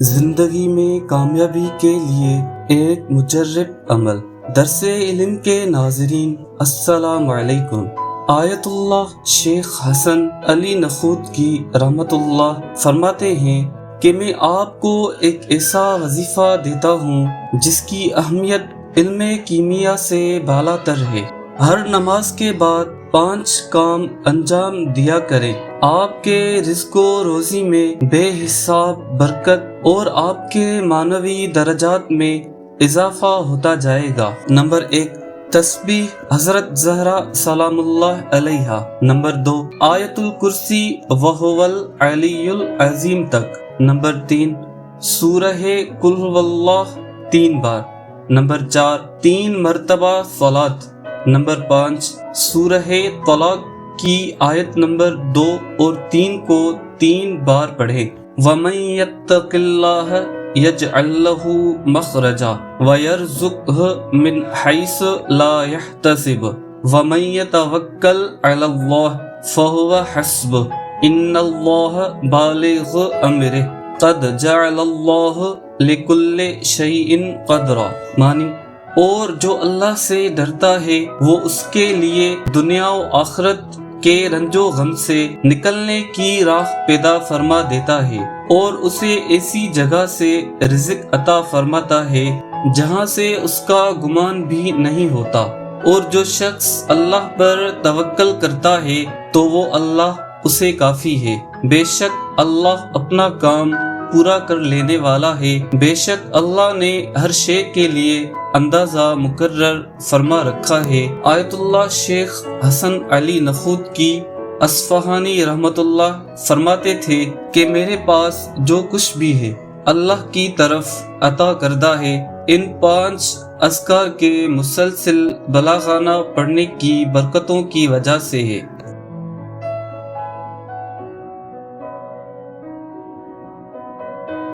زندگی میں کامیابی کے لیے ایک مجرب عمل۔ درس علم کے ناظرین السلام علیکم۔ آیت اللہ شیخ حسن علی نخود کی رحمت اللہ فرماتے ہیں کہ میں آپ کو ایک ایسا وظیفہ دیتا ہوں جس کی اہمیت علم کیمیا سے بالا تر ہے۔ ہر نماز کے بعد 5 کام انجام دیا کریں، آپ کے رزق و روزی میں بے حساب برکت اور آپ کے معنوی درجات میں اضافہ ہوتا جائے گا۔ نمبر 1 تسبیح حضرت زہرا سلام اللہ علیہا۔ نمبر 2 آیت الکرسی وہو العلی العظیم تک۔ نمبر 3 سورہ قل هو اللہ 3 بار۔ نمبر 4 3 مرتبہ صلاۃ۔ نمبر 5 سورہ طلاق کی آیت نمبر 2 اور 3 کو 3 بار پڑھیں۔ وَمَن يَتَّقِ اللَّهَ يَجْعَل لَّهُ مَخْرَجًا وَيَرْزُقْهُ مِنْ حَيْثُ لَا يَحْتَسِبُ وَمَن يَتَوَكَّلْ عَلَى اللَّهِ فَهُوَ حَسْبُهُ إِنَّ اللَّهَ بَالِغُ أَمْرِهِ قَدْ جَعَلَ اللَّهُ لِكُلِّ شَيْءٍ قَدْرًا۔ معنی، اور جو اللہ سے ڈرتا ہے وہ اس کے لیے دنیا و آخرت کے رنج و غم سے نکلنے کی راہ پیدا فرما دیتا ہے اور اسے ایسی جگہ سے رزق عطا فرماتا ہے جہاں سے اس کا گمان بھی نہیں ہوتا۔ اور جو شخص اللہ پر توکل کرتا ہے تو وہ اللہ اسے کافی ہے۔ بے شک اللہ اپنا کام پورا کر لینے والا ہے۔ بے شک اللہ نے ہر شے کے لیے اندازہ مقرر فرما رکھا ہے۔ آیت اللہ شیخ حسن علی نخود کی اصفہانی رحمت اللہ فرماتے تھے کہ میرے پاس جو کچھ بھی ہے اللہ کی طرف عطا کردہ ہے، ان 5 اذکار کے مسلسل بلاغانہ پڑھنے کی برکتوں کی وجہ سے ہے۔